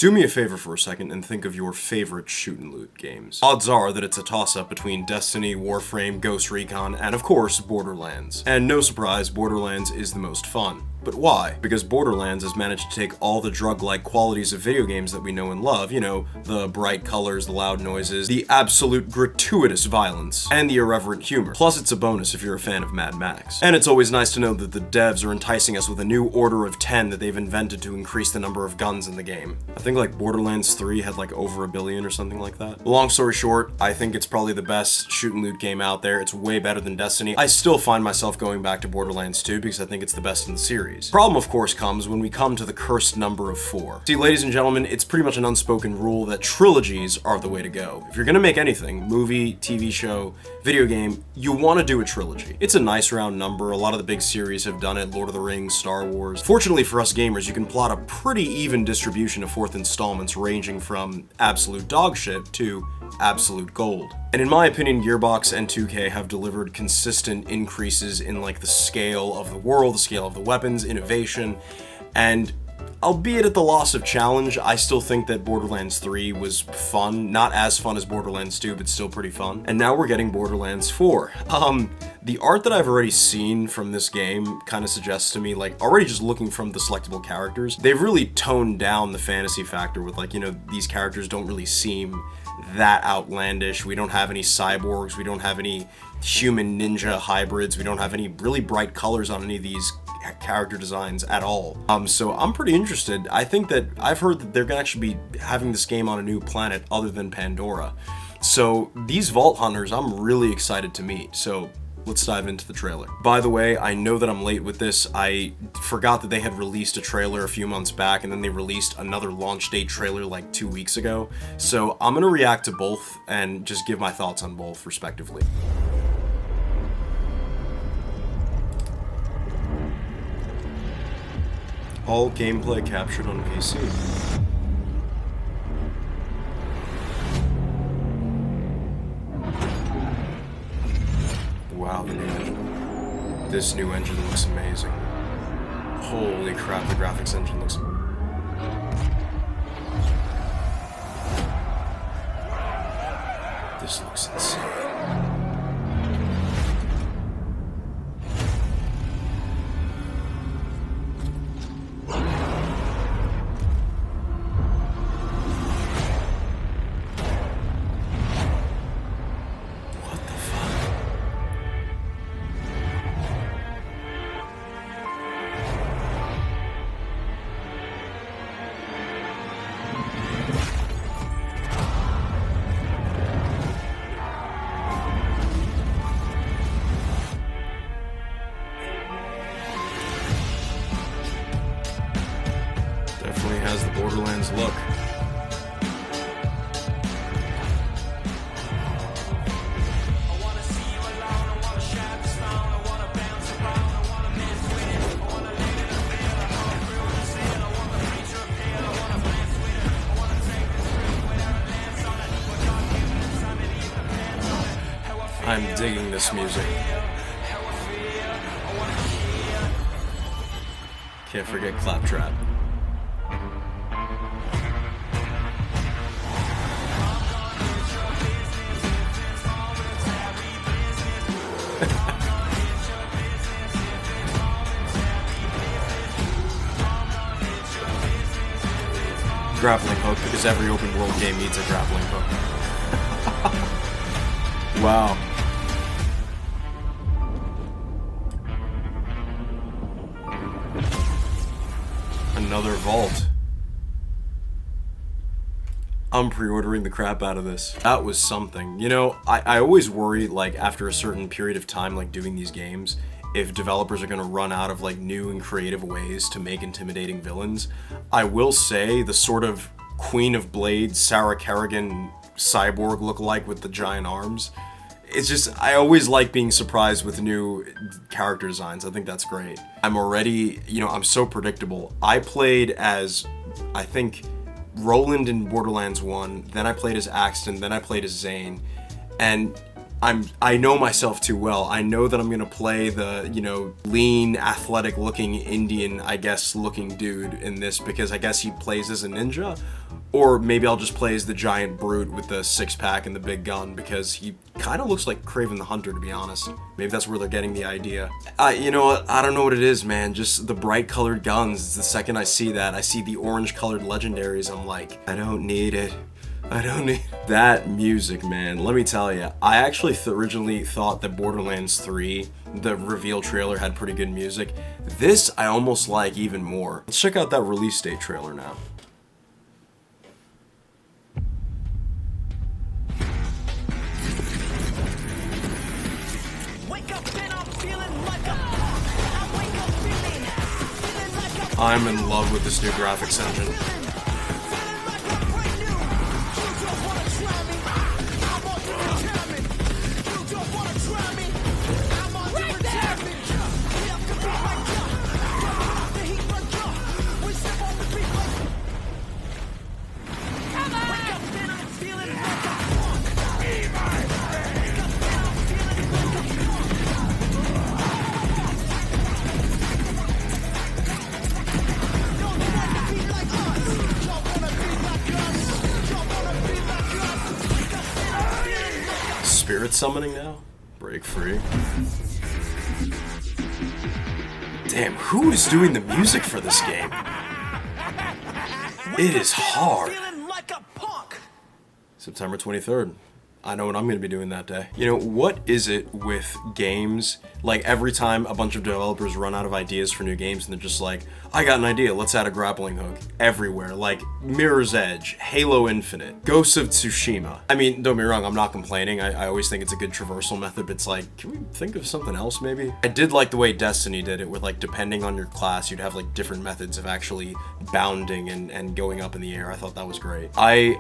Do me a favor for a second and think of your favorite shoot and loot games. Odds are that it's a toss-up between Destiny, Warframe, Ghost Recon, and of course, Borderlands. And no surprise, Borderlands is the most fun. But why? Because Borderlands has managed to take all the drug-like qualities of video games that we know and love, you know, the bright colors, the loud noises, the absolute gratuitous violence, and the irreverent humor. Plus it's a bonus if you're a fan of Mad Max. And it's always nice to know that the devs are enticing us with a new order of 10 that they've invented to increase the number of guns in the game. I think like Borderlands 3 had like over 1 billion or something like that. Long story short, I think it's probably the best shoot and loot game out there. It's way better than Destiny. I still find myself going back to Borderlands 2 because I think it's the best in the series. Problem, of course, comes when we come to the cursed number of 4. See, ladies and gentlemen, it's pretty much an unspoken rule that trilogies are the way to go. If you're gonna make anything, movie, TV show, video game, you want to do a trilogy. It's a nice round number. A lot of the big series have done it, Lord of the Rings, Star Wars. Fortunately for us gamers, you can plot a pretty even distribution of 4th installments ranging from absolute dog shit to absolute gold. And in my opinion, Gearbox and 2K have delivered consistent increases in like the scale of the world, the scale of the weapons, innovation, and albeit at the loss of challenge, I still think that Borderlands 3 was fun. Not as fun as Borderlands 2, but still pretty fun. And now we're getting Borderlands 4. The art that I've already seen from this game kind of suggests to me, like, already just looking from the selectable characters, they've really toned down the fantasy factor with, like, you know, these characters don't really seem that outlandish. We don't have any cyborgs, we don't have any human ninja hybrids, we don't have any really bright colors on any of these character designs at all. So I'm pretty interested. I think that I've heard that they're gonna actually be having this game on a new planet other than Pandora. So these Vault Hunters, I'm really excited to meet. So let's dive into the trailer. By the way, I know that I'm late with this. I forgot that they had released a trailer a few months back, and then they released another launch date trailer like 2 weeks ago. So I'm gonna react to both and just give my thoughts on both respectively. All gameplay captured on PC. Wow, the new engine. This new engine looks amazing. Holy crap, the graphics engine looks... This looks insane. Definitely has the Borderlands look. I'm digging this music. Can't forget Claptrap. Grappling hook, because every open world game needs a grappling hook. Wow. Another vault. I'm pre-ordering the crap out of this. That was something. You know, I always worry, like, after a certain period of time, like, doing these games, if developers are gonna run out of, like, new and creative ways to make intimidating villains. I will say the sort of Queen of Blades, Sarah Kerrigan cyborg look-alike with the giant arms. It's just, I always like being surprised with new character designs. I think that's great. I'm already, you know, I'm so predictable. I played as, I think, Roland in Borderlands 1, then I played as Axton, then I played as Zane, and I know myself too well. I know that I'm gonna play the, you know, lean, athletic looking Indian, I guess, looking dude in this because I guess he plays as a ninja. Or maybe I'll just play as the giant brute with the six-pack and the big gun because he kind of looks like Kraven the Hunter, to be honest. Maybe that's where they're getting the idea. You know what? I don't know what it is, man. Just the bright colored guns. The second I see that, I see the orange colored legendaries, I'm like, I don't need it. I don't need that music, man. Let me tell you, I actually originally thought that Borderlands 3, the reveal trailer, had pretty good music. This I almost like even more. Let's check out that release date trailer now. I'm in love with this new graphics engine. Spirit summoning now? Break free. Damn, who is doing the music for this game? It is hard. September 23rd. I know what I'm going to be doing that day. You know, what is it with games? Like, every time a bunch of developers run out of ideas for new games and they're just like, I got an idea, let's add a grappling hook. Everywhere. Like, Mirror's Edge, Halo Infinite, Ghost of Tsushima. I mean, don't be wrong, I'm not complaining. I always think it's a good traversal method, but it's like, can we think of something else maybe? I did like the way Destiny did it, where like, depending on your class, you'd have like different methods of actually bounding and going up in the air. I thought that was great. I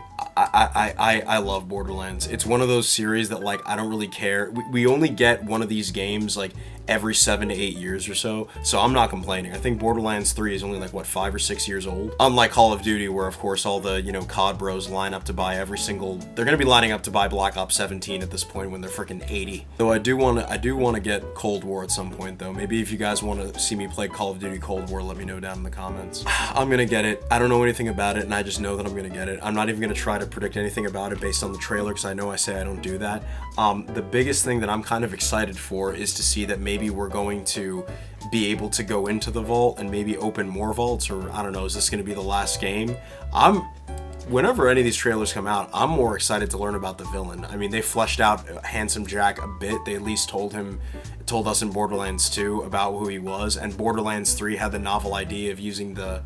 love Borderlands. It's one of those series that like I don't really care. We only get one of these games like every 7 to 8 years or so I'm not complaining. I think Borderlands 3 is only like what 5 or 6 years old, unlike Call of Duty, where of course all the, you know, COD bros line up to buy every single, they're gonna be lining up to buy Black Ops 17 at this point when they're freaking 80. Though I do want to get Cold War at some point though. Maybe if you guys want to see me play Call of Duty Cold War, let me know down in the comments. I'm gonna get it. I don't know anything about it and I just know that I'm gonna get it. I'm not even gonna try to predict anything about it based on the trailer because I know I say I don't do that. The biggest thing that I'm kind of excited for is to see that maybe we're going to be able to go into the vault and maybe open more vaults, or I don't know, is this going to be the last game? Whenever any of these trailers come out, I'm more excited to learn about the villain. I mean, they fleshed out Handsome Jack a bit. They at least told us in Borderlands 2 about who he was, and Borderlands 3 had the novel idea of using the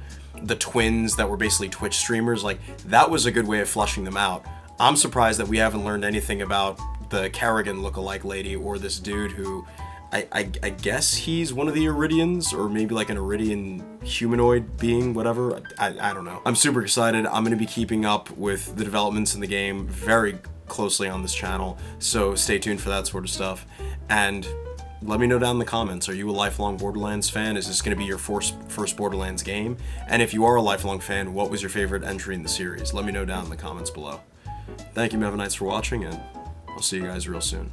twins that were basically Twitch streamers. Like, that was a good way of fleshing them out. I'm surprised that we haven't learned anything about the Kerrigan lookalike lady or this dude who I guess he's one of the Iridians, or maybe like an Iridian humanoid being, whatever. I don't know. I'm super excited. I'm going to be keeping up with the developments in the game very closely on this channel, so stay tuned for that sort of stuff. And let me know down in the comments, are you a lifelong Borderlands fan? Is this going to be your first Borderlands game? And if you are a lifelong fan, what was your favorite entry in the series? Let me know down in the comments below. Thank you, Mevanites, for watching, and I'll see you guys real soon.